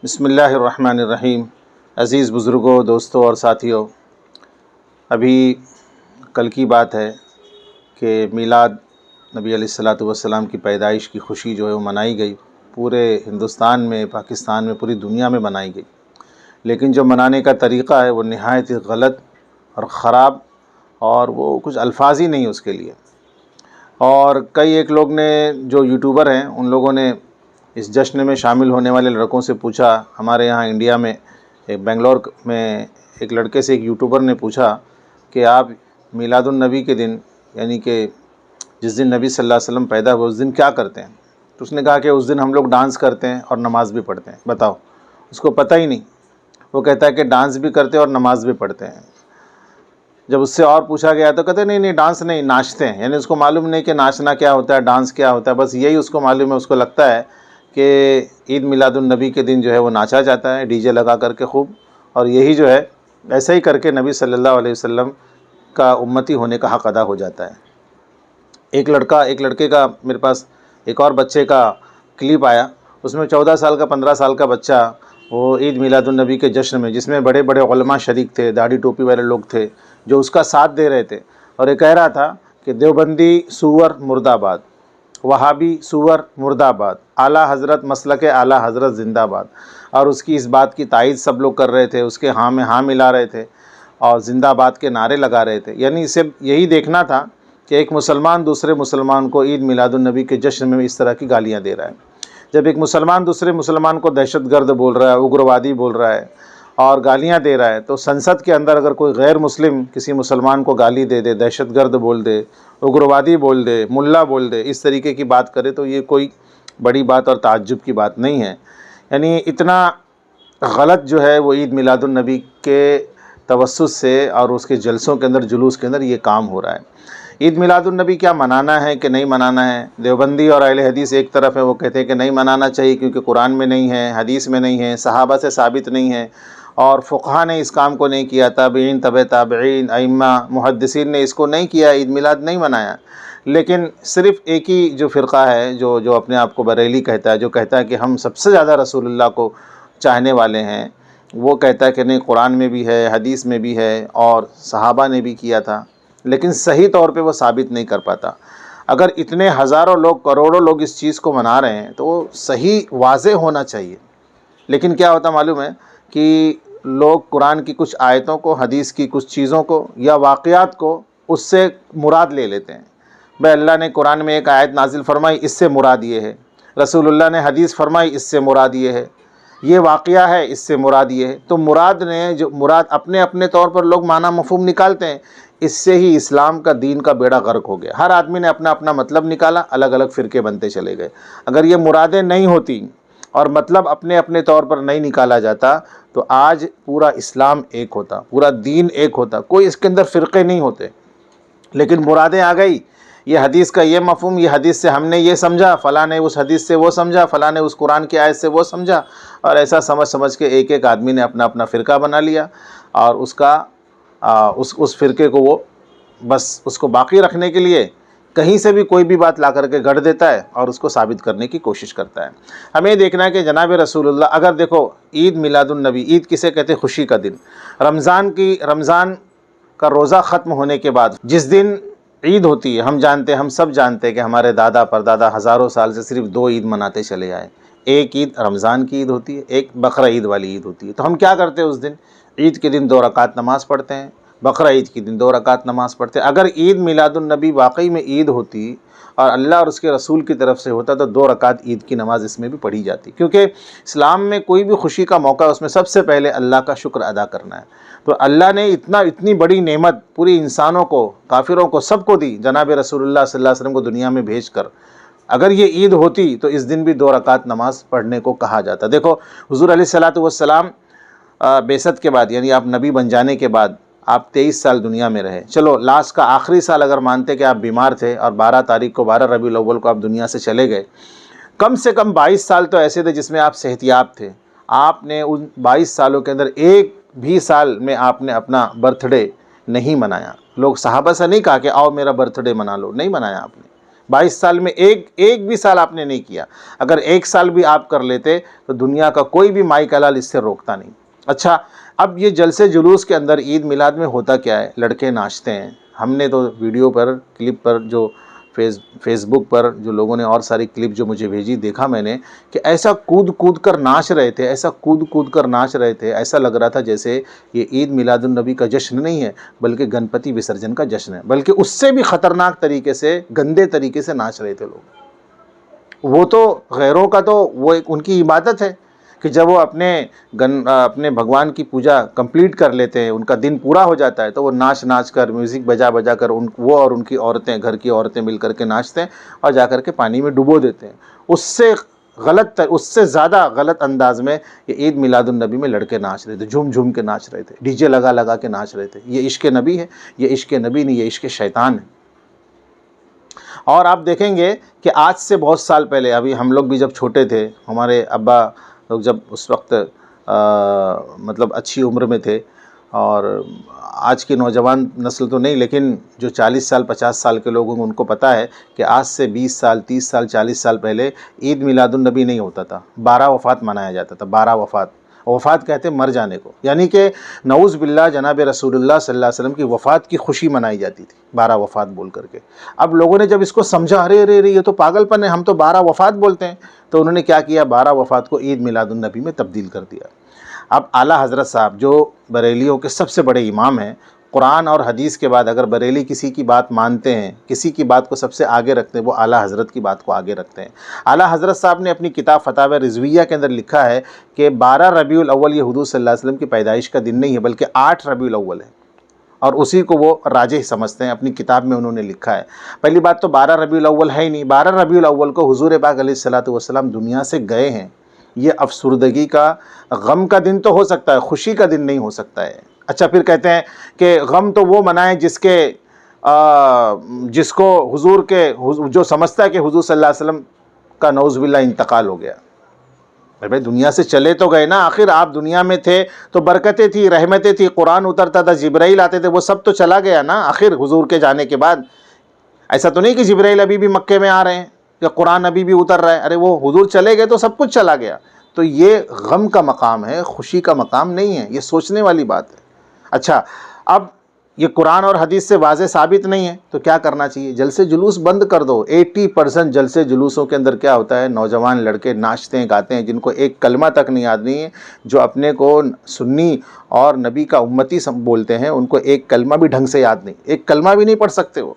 بسم اللہ الرحمن الرحیم۔ عزیز بزرگوں، دوستوں اور ساتھیوں، ابھی کل کی بات ہے کہ میلاد نبی علیہ الصلاۃ والسلام کی پیدائش کی خوشی جو ہے وہ منائی گئی، پورے ہندوستان میں، پاکستان میں، پوری دنیا میں منائی گئی۔ لیکن جو منانے کا طریقہ ہے وہ نہایت ہی غلط اور خراب، اور وہ کچھ الفاظ ہی نہیں اس کے لیے۔ اور ایک لوگ نے جو یوٹیوبر ہیں ان لوگوں نے اس جشن میں شامل ہونے والے لڑکوں سے پوچھا، ہمارے یہاں انڈیا میں بنگلور میں ایک لڑکے سے ایک یوٹیوبر نے پوچھا کہ آپ میلاد النبی کے دن، یعنی کہ جس دن نبی صلی اللہ علیہ وسلم پیدا ہوئے، اس دن کیا کرتے ہیں؟ تو اس نے کہا کہ اس دن ہم لوگ ڈانس کرتے ہیں اور نماز بھی پڑھتے ہیں۔ بتاؤ، اس کو پتہ ہی نہیں۔ وہ کہتا ہے کہ ڈانس بھی کرتے ہیں اور نماز بھی پڑھتے ہیں۔ جب اس سے اور پوچھا گیا تو کہتے نہیں ڈانس نہیں، ناچتے ہیں۔ یعنی اس کو معلوم نہیں کہ ناچنا کیا ہوتا ہے، ڈانس کیا ہوتا ہے، بس یہی اس کو معلوم ہے۔ اس کو لگتا ہے کہ عید میلاد النبی کے دن جو ہے وہ ناچا جاتا ہے ڈی جے لگا کر کے خوب، اور یہی جو ہے ایسا ہی کر کے نبی صلی اللہ علیہ وسلم کا امتی ہونے کا حق ادا ہو جاتا ہے۔ ایک لڑکے کا میرے پاس ایک اور بچے کا کلپ آیا، اس میں 14 سال کا 15 سال کا بچہ وہ عید میلاد النبی کے جشن میں، جس میں بڑے بڑے علماء شریک تھے، داڑھی ٹوپی والے لوگ تھے جو اس کا ساتھ دے رہے تھے، اور یہ کہہ رہا تھا کہ دیوبندی سور مرد آباد، وہابی سور مرد آباد، اعلیٰ حضرت مسلک اعلیٰ حضرت زندہ آباد، اور اس کی اس بات کی تائید سب لوگ کر رہے تھے، اس کے ہاں میں ہاں ملا رہے تھے اور زندہ آباد کے نعرے لگا رہے تھے۔ یعنی اسے یہی دیکھنا تھا کہ ایک مسلمان دوسرے مسلمان کو عید میلاد النبی کے جشن میں اس طرح کی گالیاں دے رہا ہے۔ جب ایک مسلمان دوسرے مسلمان کو دہشت گرد بول رہا ہے، اگروادی بول رہا ہے اور گالیاں دے رہا ہے، تو سنسد کے اندر اگر کوئی غیر مسلم کسی مسلمان کو گالی دے دے، دہشت گرد بول دے، اگروادی بول دے، ملا بول دے، اس طریقے کی بات کرے، تو یہ کوئی بڑی بات اور تعجب کی بات نہیں ہے۔ یعنی اتنا غلط جو ہے وہ عید میلاد النبی کے توسط سے اور اس کے جلسوں کے اندر، جلوس کے اندر یہ کام ہو رہا ہے۔ عید میلاد النبی کیا منانا ہے کہ نہیں منانا ہے؟ دیوبندی اور اہل حدیث ایک طرف ہے، وہ کہتے ہیں کہ نہیں منانا چاہیے کیونکہ قرآن میں نہیں ہے، حدیث میں نہیں ہے، صحابہ سے ثابت نہیں ہے، اور فقہا نے اس کام کو نہیں کیا، تابعین، تبع تابعین، ائمہ، محدثین نے اس کو نہیں کیا، عید میلاد نہیں منایا۔ لیکن صرف ایک ہی جو فرقہ ہے جو اپنے آپ کو بریلی کہتا ہے، جو کہتا ہے کہ ہم سب سے زیادہ رسول اللہ کو چاہنے والے ہیں، وہ کہتا ہے کہ نہیں، قرآن میں بھی ہے، حدیث میں بھی ہے، اور صحابہ نے بھی کیا تھا، لیکن صحیح طور پہ وہ ثابت نہیں کر پاتا۔ اگر اتنے ہزاروں لوگ، کروڑوں لوگ اس چیز کو منا رہے ہیں تو وہ صحیح واضح ہونا چاہیے۔ لیکن کیا ہوتا معلوم ہے کہ لوگ قرآن کی کچھ آیتوں کو، حدیث کی کچھ چیزوں کو یا واقعات کو اس سے مراد لے لیتے ہیں۔ بھائی اللہ نے قرآن میں ایک آیت نازل فرمائی، اس سے مراد یہ ہے، رسول اللہ نے حدیث فرمائی، اس سے مراد یہ ہے، یہ واقعہ ہے، اس سے مراد یہ ہے۔ تو مراد اپنے اپنے طور پر لوگ معنی مفہوم نکالتے ہیں۔ اس سے ہی اسلام کا، دین کا بیڑا غرق ہو گیا۔ ہر آدمی نے اپنا اپنا مطلب نکالا، الگ الگ فرقے بنتے چلے گئے۔ اگر یہ مرادیں نہیں ہوتی اور مطلب اپنے اپنے طور پر نہیں نکالا جاتا تو آج پورا اسلام ایک ہوتا، پورا دین ایک ہوتا، کوئی اس کے اندر فرقے نہیں ہوتے۔ لیکن مرادیں آ گئی، یہ حدیث کا یہ مفہوم، یہ حدیث سے ہم نے یہ سمجھا، فلاں نے اس حدیث سے وہ سمجھا، فلاں نے اس قرآن کی آیت سے وہ سمجھا، اور ایسا سمجھ کے ایک آدمی نے اپنا اپنا فرقہ بنا لیا، اور اس فرقے کو وہ بس اس کو باقی رکھنے کے لیے کہیں سے بھی کوئی بھی بات لا کر کے گڑھ دیتا ہے اور اس کو ثابت کرنے کی کوشش کرتا ہے۔ ہمیں دیکھنا ہے کہ جناب رسول اللہ، اگر دیکھو عید میلاد النبی، عید کسے کہتے ہیں؟ خوشی کا دن۔ رمضان کا روزہ ختم ہونے کے بعد جس دن عید ہوتی ہے، ہم سب جانتے ہیں کہ ہمارے دادا پردادا ہزاروں سال سے صرف 2 عید مناتے چلے آئے۔ ایک عید رمضان کی عید ہوتی ہے، ایک بقرہ عید والی عید ہوتی ہے۔ تو ہم کیا کرتے ہیں اس دن؟ عید کے دن 2 رکعت نماز پڑھتے ہیں، بقرہ عید کے دن 2 رکعت نماز پڑھتے ہیں۔ اگر عید میلاد النبی واقعی میں عید ہوتی اور اللہ اور اس کے رسول کی طرف سے ہوتا تو 2 رکعت عید کی نماز اس میں بھی پڑھی جاتی، کیونکہ اسلام میں کوئی بھی خوشی کا موقع، اس میں سب سے پہلے اللہ کا شکر ادا کرنا ہے۔ تو اللہ نے اتنی بڑی نعمت پوری انسانوں کو، کافروں کو، سب کو دی، جناب رسول اللہ صلی اللہ علیہ وسلم کو دنیا میں بھیج کر۔ اگر یہ عید ہوتی تو اس دن بھی 2 رکعت نماز پڑھنے کو کہا جاتا۔ دیکھو حضور علیہ الصلوۃ والسلام بعثت کے بعد، یعنی آپ نبی بن جانے کے بعد آپ 23 سال دنیا میں رہے۔ چلو لاسٹ کا آخری سال اگر مانتے کہ آپ بیمار تھے اور 12 تاریخ کو، 12 ربیع الاول کو آپ دنیا سے چلے گئے، کم سے کم 22 سال تو ایسے تھے جس میں آپ صحت یاب تھے۔ آپ نے ان 22 سالوں کے اندر ایک بھی سال میں آپ نے اپنا برتھ ڈے نہیں منایا۔ لوگ صحابہ سے نہیں کہا کہ آؤ میرا برتھ ڈے منا لو، نہیں منایا آپ نے۔ 22 سال میں ایک بھی سال آپ نے نہیں کیا. اگر 1 سال بھی آپ کر لیتے تو دنیا کا کوئی بھی مائی کا لال اس سے روکتا نہیں. اچھا، اب یہ جلسے جلوس کے اندر عید میلاد میں ہوتا کیا ہے؟ لڑکے ناچتے ہیں. ہم نے تو ویڈیو پر، کلپ پر، جو فیس بک پر جو لوگوں نے اور ساری کلپ جو مجھے بھیجی، دیکھا میں نے کہ ایسا کود کود کر ناچ رہے تھے، ایسا کود کود کر ناچ رہے تھے، ایسا لگ رہا تھا جیسے یہ عید میلاد النبی کا جشن نہیں ہے بلکہ گنپتی وسرجن کا جشن ہے. بلکہ اس سے بھی خطرناک طریقے سے، گندے طریقے سے ناچ رہے تھے لوگ. وہ تو غیروں کا تو وہ ان کی عبادت ہے کہ جب وہ اپنے بھگوان کی پوجا کمپلیٹ کر لیتے ہیں، ان کا دن پورا ہو جاتا ہے، تو وہ ناچ کر، میوزک بجا بجا کر وہ اور ان کی عورتیں، گھر کی عورتیں مل کر کے ناچتے ہیں اور جا کر کے پانی میں ڈبو دیتے ہیں. اس سے زیادہ غلط انداز میں یہ عید میلاد النبی میں لڑکے ناچ رہے تھے، جھوم جھوم کے ناچ رہے تھے، ڈی جے لگا لگا کے ناچ رہے تھے. یہ عشق نبی ہے؟ یہ عشق نبی نہیں، یہ عشق شیطان ہے. اور آپ دیکھیں گے کہ آج سے بہت سال پہلے، ابھی ہم لوگ بھی جب چھوٹے تھے، ہمارے ابا لوگ جب اس وقت مطلب اچھی عمر میں تھے، اور آج کی نوجوان نسل تو نہیں، لیکن جو 40 سال 50 سال کے لوگ ہوں گے ان کو پتہ ہے کہ آج سے 20 سال 30 سال 40 سال پہلے عید میلاد النبی نہیں ہوتا تھا. 12 وفات منایا جاتا تھا. 12 وفات کہتے ہیں مر جانے کو، یعنی کہ نعوذ باللہ جناب رسول اللہ صلی اللہ علیہ وسلم کی وفات کی خوشی منائی جاتی تھی 12 وفات بول کر کے. اب لوگوں نے جب اس کو سمجھا، ارے یہ تو پاگل پن ہے، ہم تو 12 وفات بولتے ہیں، تو انہوں نے کیا کیا؟ 12 وفات کو عید میلاد النبی میں تبدیل کر دیا. اب اعلیٰ حضرت صاحب جو بریلیوں کے سب سے بڑے امام ہیں، قرآن اور حدیث کے بعد اگر بریلی کسی کی بات مانتے ہیں، کسی کی بات کو سب سے آگے رکھتے ہیں، وہ اعلیٰ حضرت کی بات کو آگے رکھتے ہیں. اعلیٰ حضرت صاحب نے اپنی کتاب فتاوی رضویہ کے اندر لکھا ہے کہ 12 ربیع الاول یہ حضور صلی اللہ علیہ وسلم کی پیدائش کا دن نہیں ہے بلکہ 8 ربیع الاول ہے، اور اسی کو وہ راجح سمجھتے ہیں. اپنی کتاب میں انہوں نے لکھا ہے. پہلی بات تو 12 ربیع الاول ہے ہی نہیں. 12 ربیع الاول کو حضور پاک علیہ الصلوۃ والسلام دنیا سے گئے ہیں. یہ افسردگی کا، غم کا دن تو ہو سکتا ہے، خوشی کا دن نہیں ہو سکتا ہے. اچھا، پھر کہتے ہیں کہ غم تو وہ منائیں جس کو حضور کے، جو سمجھتا ہے کہ حضور صلی اللہ علیہ وسلم کا نعوذ باللہ انتقال ہو گیا. بھائی دنیا سے چلے تو گئے نا، آخر آپ دنیا میں تھے تو برکتیں تھی، رحمتیں تھی، قرآن اترتا تھا، جبرائیل آتے تھے، وہ سب تو چلا گیا نا آخر حضور کے جانے کے بعد. ایسا تو نہیں کہ جبرائیل ابھی بھی مکے میں آ رہے ہیں یا قرآن ابھی بھی اتر رہا ہے. ارے وہ حضور چلے گئے تو سب کچھ چلا گیا. تو یہ غم کا مقام ہے، خوشی کا مقام نہیں ہے. یہ سوچنے والی بات ہے. اچھا، اب یہ قرآن اور حدیث سے واضح ثابت نہیں ہے تو کیا کرنا چاہیے؟ جلسے جلوس بند کر دو. 80% جلسے جلوسوں کے اندر کیا ہوتا ہے؟ نوجوان لڑکے ناچتے ہیں، گاتے ہیں، جن کو ایک کلمہ تک نہیں یاد نہیں ہے، جو اپنے کو سنی اور نبی کا امتی بولتے ہیں، ان کو ایک کلمہ بھی ڈھنگ سے یاد نہیں، ایک کلمہ بھی نہیں پڑھ سکتے وہ.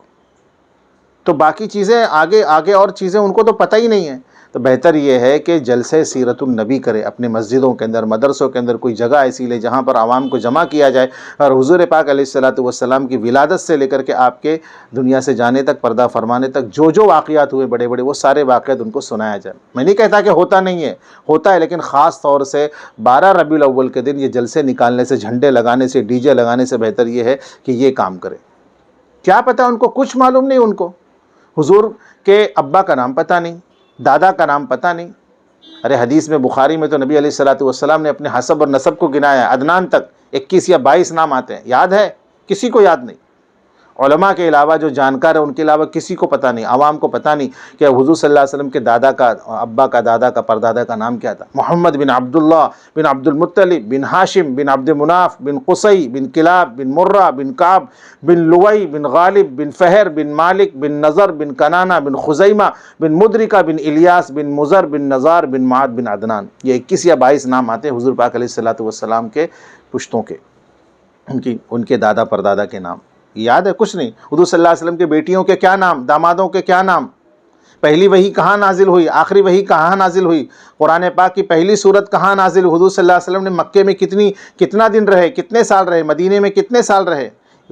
تو باقی چیزیں آگے اور چیزیں ان کو تو پتہ ہی نہیں ہے. تو بہتر یہ ہے کہ جلسے سیرت النبی کرے، اپنے مسجدوں کے اندر، مدرسوں کے اندر کوئی جگہ ایسی لے جہاں پر عوام کو جمع کیا جائے، اور حضور پاک علیہ الصلوۃ والسلام کی ولادت سے لے کر کے آپ کے دنیا سے جانے تک، پردہ فرمانے تک جو واقعات ہوئے بڑے بڑے، وہ سارے واقعات ان کو سنایا جائے. میں نہیں کہتا کہ ہوتا نہیں ہے، ہوتا ہے، لیکن خاص طور سے 12 ربیع الاول کے دن یہ جلسے نکالنے سے، جھنڈے لگانے سے، ڈی جے لگانے سے بہتر یہ ہے کہ یہ کام کرے. کیا پتہ ان کو کچھ معلوم نہیں، ان کو حضور کے ابا کا نام پتہ نہیں، دادا کا نام پتہ نہیں. ارے حدیث میں، بخاری میں تو نبی علیہ الصلوۃ والسلام نے اپنے حسب اور نسب کو گنایا ہے، عدنان تک 21 یا 22 نام آتے ہیں. یاد ہے؟ کسی کو یاد نہیں. علماء کے علاوہ جو جانکار ہے ان کے علاوہ کسی کو پتہ نہیں، عوام کو پتہ نہیں کہ حضور صلی اللہ علیہ وسلم کے دادا کا، ابا کا، دادا کا، پردادا کا نام کیا تھا. محمد بن عبداللہ بن عبد المطلب بن ہاشم بن عبد مناف بن قصی بن کلاب بن مرہ بن کعب بن لوئی بن غالب بن فہر بن مالک بن نظر بن کنانہ بن خزیمہ بن مدرکہ بن الیاس بن مزر بن نزار بن معد بن عدنان. یہ 21 یا 22 نام آتے ہیں حضور پاک علیہ الصلوۃ والسلام کے پشتوں کے، ان کے دادا پردادا کے نام. یاد ہے؟ کچھ نہیں. حضور صلی اللہ علیہ وسلم کے بیٹیوں کے کیا نام، دامادوں کے کیا نام، پہلی وحی کہاں نازل ہوئی، آخری وحی کہاں نازل ہوئی، قرآن پاک کی پہلی سورت کہاں نازل ہوئی، حضور صلی اللہ علیہ وسلم نے مکے میں کتنا دن رہے، کتنے سال رہے، مدینے میں کتنے سال رہے،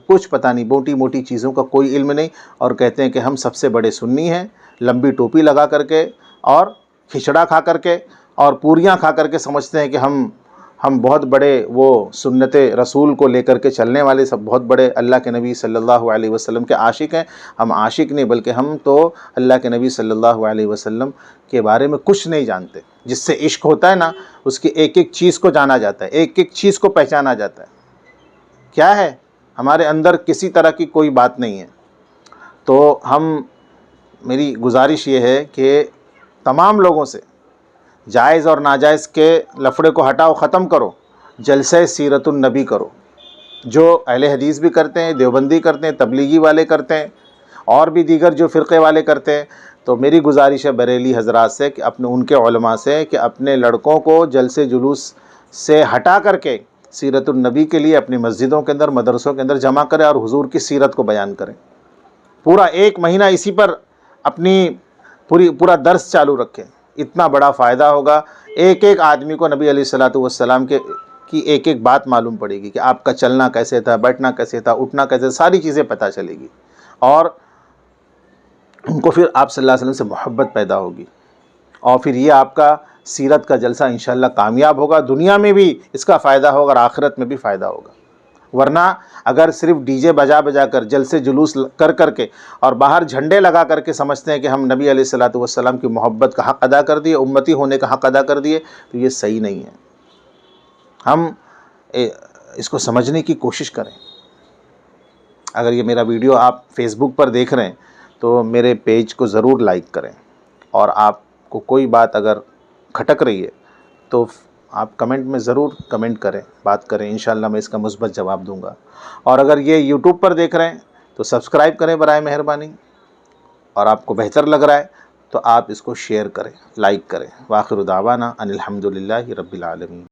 کچھ پتہ نہیں. موٹی موٹی چیزوں کا کوئی علم نہیں، اور کہتے ہیں کہ ہم سب سے بڑے سنی ہیں، لمبی ٹوپی لگا کر کے اور کھچڑا کھا کر کے اور پوریاں کھا کر کے سمجھتے ہیں کہ ہم بہت بڑے وہ سنت رسول کو لے کر کے چلنے والے، سب بہت بڑے اللہ کے نبی صلی اللہ علیہ وسلم کے عاشق ہیں. ہم عاشق نہیں، بلکہ ہم تو اللہ کے نبی صلی اللہ علیہ وسلم کے بارے میں کچھ نہیں جانتے. جس سے عشق ہوتا ہے نا، اس کی ایک ایک چیز کو جانا جاتا ہے، ایک ایک چیز کو پہچانا جاتا ہے. کیا ہے ہمارے اندر؟ کسی طرح کی کوئی بات نہیں ہے. تو ہم میری گزارش یہ ہے کہ تمام لوگوں سے جائز اور ناجائز کے لفڑے کو ہٹاؤ، ختم کرو، جلسہ سیرت النبی کرو، جو اہل حدیث بھی کرتے ہیں، دیوبندی کرتے ہیں، تبلیغی والے کرتے ہیں، اور بھی دیگر جو فرقے والے کرتے ہیں. تو میری گزارش ہے بریلی حضرات سے کہ اپنے ان کے علماء سے کہ اپنے لڑکوں کو جلسے جلوس سے ہٹا کر کے سیرت النبی کے لیے اپنی مسجدوں کے اندر، مدرسوں کے اندر جمع کریں اور حضور کی سیرت کو بیان کریں. پورا 1 مہینہ اسی پر اپنی پورا درس چالو رکھیں. اتنا بڑا فائدہ ہوگا. ایک ایک آدمی کو نبی علیہ الصلوۃ والسلام کی ایک ایک بات معلوم پڑے گی کہ آپ کا چلنا کیسے تھا، بیٹھنا کیسے تھا، اٹھنا کیسے، ساری چیزیں پتہ چلے گی. اور ان کو پھر آپ صلی اللہ علیہ وسلم سے محبت پیدا ہوگی. اور پھر یہ آپ کا سیرت کا جلسہ انشاءاللہ کامیاب ہوگا. دنیا میں بھی اس کا فائدہ ہوگا اور آخرت میں بھی فائدہ ہوگا. ورنہ اگر صرف ڈی جے بجا کر، جلسے جلوس کر کے اور باہر جھنڈے لگا کر کے سمجھتے ہیں کہ ہم نبی علیہ الصلوۃ والسلام کی محبت کا حق ادا کر دیے، امتی ہونے کا حق ادا کر دیے، تو یہ صحیح نہیں ہے. ہم اس کو سمجھنے کی کوشش کریں. اگر یہ میرا ویڈیو آپ فیس بک پر دیکھ رہے ہیں تو میرے پیج کو ضرور لائک کریں. اور آپ کو کوئی بات اگر کھٹک رہی ہے تو آپ کمنٹ میں ضرور کمنٹ کریں، بات کریں. انشاءاللہ میں اس کا مثبت جواب دوں گا. اور اگر یہ یوٹیوب پر دیکھ رہے ہیں تو سبسکرائب کریں برائے مہربانی. اور آپ کو بہتر لگ رہا ہے تو آپ اس کو شیئر کریں، لائک کریں. وآخر دعوانا ان الحمد للہ رب العالمین.